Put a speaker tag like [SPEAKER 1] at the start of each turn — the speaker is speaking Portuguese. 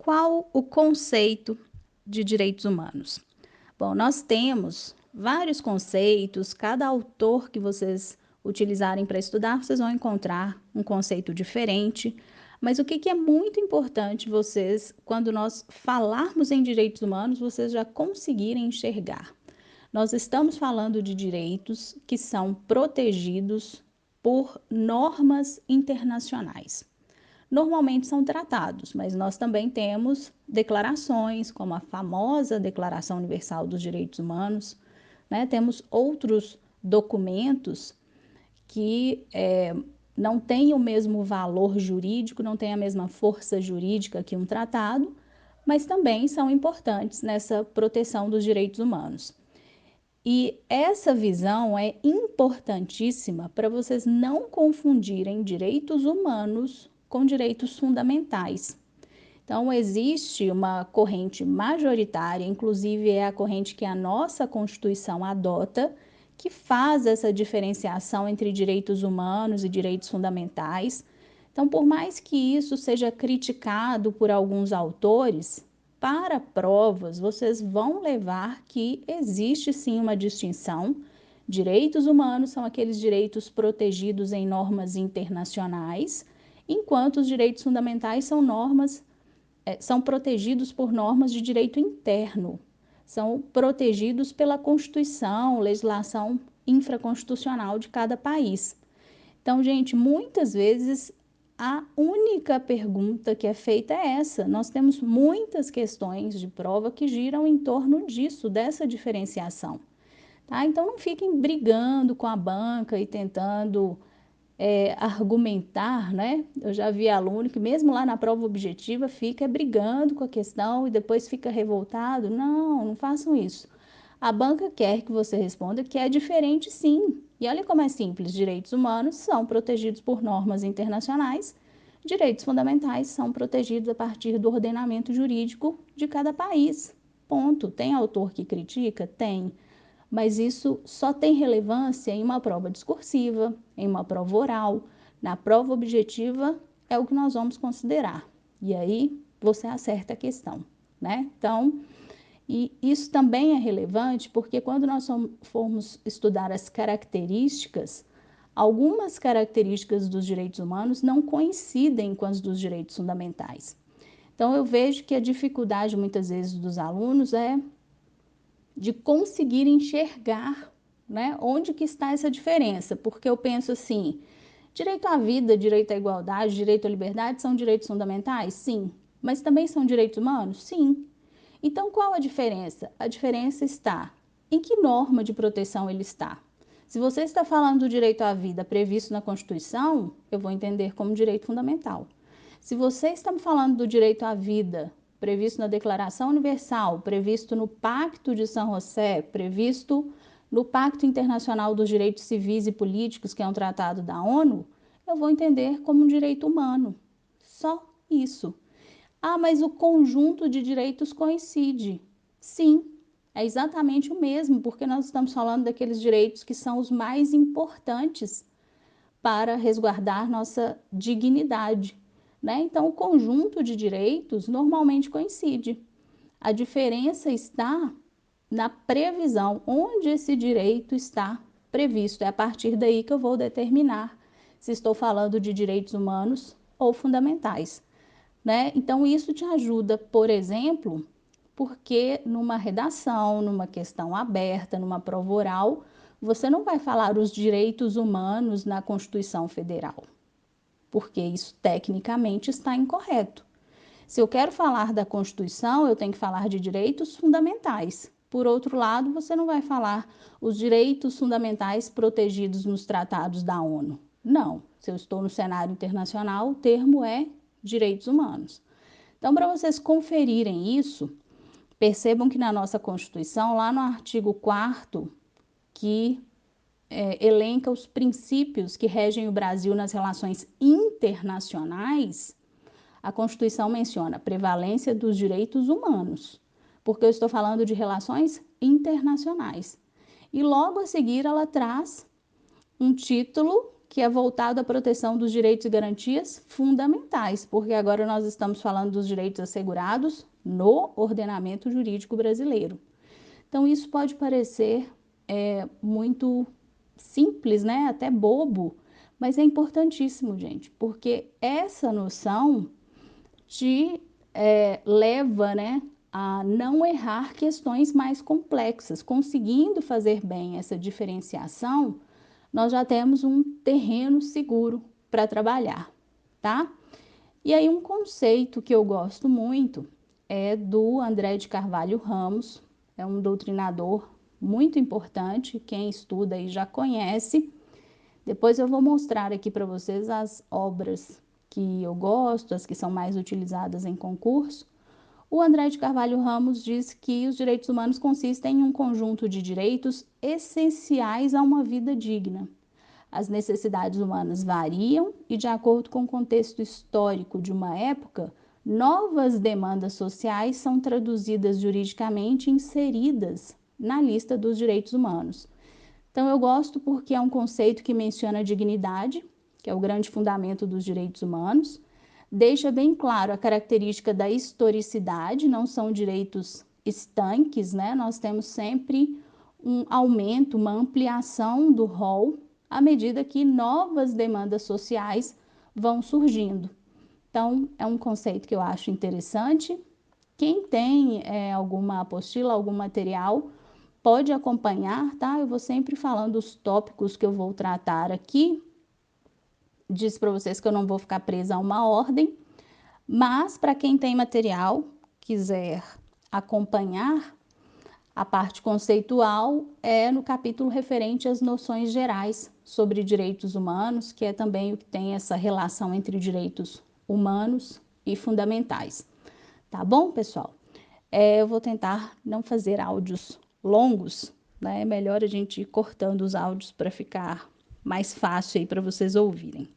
[SPEAKER 1] Qual o conceito de direitos humanos? Bom, nós temos vários conceitos, cada autor que vocês utilizarem para estudar, vocês vão encontrar um conceito diferente. Mas o que é muito importante vocês, quando nós falarmos em direitos humanos, vocês já conseguirem enxergar. Nós estamos falando de direitos que são protegidos por normas internacionais. Normalmente são tratados, mas nós também temos declarações, como a famosa Declaração Universal dos Direitos Humanos, né? Temos outros documentos que não têm o mesmo valor jurídico, não têm a mesma força jurídica que um tratado, mas também são importantes nessa proteção dos direitos humanos. E essa visão é importantíssima para vocês não confundirem direitos humanos com direitos fundamentais. Então, existe uma corrente majoritária, inclusive é a corrente que a nossa Constituição adota, que faz essa diferenciação entre direitos humanos e direitos fundamentais. Então, por mais que isso seja criticado por alguns autores, para provas, vocês vão levar que existe sim uma distinção. Direitos humanos são aqueles direitos protegidos em normas internacionais, enquanto os direitos fundamentais são protegidos por normas de direito interno, são protegidos pela Constituição, legislação infraconstitucional de cada país. Então, gente, muitas vezes a única pergunta que é feita é essa. Nós temos muitas questões de prova que giram em torno disso, dessa diferenciação. Tá? Então, não fiquem brigando com a banca e tentando argumentar, né? Eu já vi aluno que mesmo lá na prova objetiva fica brigando com a questão e depois fica revoltado. Não, não façam isso. A banca quer que você responda que é diferente, sim. E olha como é simples: direitos humanos são protegidos por normas internacionais, direitos fundamentais são protegidos a partir do ordenamento jurídico de cada país. Ponto. Tem autor que critica? Tem. Mas isso só tem relevância em uma prova discursiva, em uma prova oral. Na prova objetiva é o que nós vamos considerar. E aí você acerta a questão, né? Então, e isso também é relevante porque quando nós formos estudar as características, algumas características dos direitos humanos não coincidem com as dos direitos fundamentais. Então, eu vejo que a dificuldade muitas vezes dos alunos é de conseguir enxergar, né, onde que está essa diferença, porque eu penso assim: direito à vida, direito à igualdade, direito à liberdade são direitos fundamentais? Sim. Mas também são direitos humanos? Sim. Então, qual a diferença? A diferença está em que norma de proteção ele está. Se você está falando do direito à vida previsto na Constituição, eu vou entender como direito fundamental. Se você está me falando do direito à vida previsto na Declaração Universal, previsto no Pacto de São José, previsto no Pacto Internacional dos Direitos Civis e Políticos, que é um tratado da ONU, eu vou entender como um direito humano. Só isso. Ah, mas o conjunto de direitos coincide. Sim, é exatamente o mesmo, porque nós estamos falando daqueles direitos que são os mais importantes para resguardar nossa dignidade, né? Então, o conjunto de direitos normalmente coincide. A diferença está na previsão, onde esse direito está previsto. É a partir daí que eu vou determinar se estou falando de direitos humanos ou fundamentais, né? Então, isso te ajuda, por exemplo, porque numa redação, numa questão aberta, numa prova oral, você não vai falar os direitos humanos na Constituição Federal, porque isso tecnicamente está incorreto. Se eu quero falar da Constituição, eu tenho que falar de direitos fundamentais. Por outro lado, você não vai falar os direitos fundamentais protegidos nos tratados da ONU. Não. Se eu estou no cenário internacional, o termo é direitos humanos. Então, para vocês conferirem isso, percebam que na nossa Constituição, lá no artigo 4º, que elenca os princípios que regem o Brasil nas relações internacionais, a Constituição menciona a prevalência dos direitos humanos, porque eu estou falando de relações internacionais. E logo a seguir ela traz um título que é voltado à proteção dos direitos e garantias fundamentais, porque agora nós estamos falando dos direitos assegurados no ordenamento jurídico brasileiro. Então, isso pode parecer muito simples, né? Até bobo, mas é importantíssimo, gente, porque essa noção te leva, né, a não errar questões mais complexas. Conseguindo fazer bem essa diferenciação, nós já temos um terreno seguro para trabalhar, tá? E aí um conceito que eu gosto muito é do André de Carvalho Ramos, é um doutrinador muito importante, quem estuda aí já conhece. Depois eu vou mostrar aqui para vocês as obras que eu gosto, as que são mais utilizadas em concurso. O André de Carvalho Ramos diz que os direitos humanos consistem em um conjunto de direitos essenciais a uma vida digna. As necessidades humanas variam e, de acordo com o contexto histórico de uma época, novas demandas sociais são traduzidas juridicamente e inseridas na lista dos direitos humanos. Então, eu gosto porque é um conceito que menciona a dignidade, que é o grande fundamento dos direitos humanos, deixa bem claro a característica da historicidade, não são direitos estanques, né? Nós temos sempre um aumento, uma ampliação do rol à medida que novas demandas sociais vão surgindo. Então, é um conceito que eu acho interessante. Quem tem alguma apostila, algum material, pode acompanhar, tá? Eu vou sempre falando os tópicos que eu vou tratar aqui. Disse para vocês que eu não vou ficar presa a uma ordem, mas para quem tem material, quiser acompanhar, a parte conceitual é no capítulo referente às noções gerais sobre direitos humanos, que é também o que tem essa relação entre direitos humanos e fundamentais. Tá bom, pessoal? Eu vou tentar não fazer áudios longos, né? É melhor a gente ir cortando os áudios para ficar mais fácil aí para vocês ouvirem.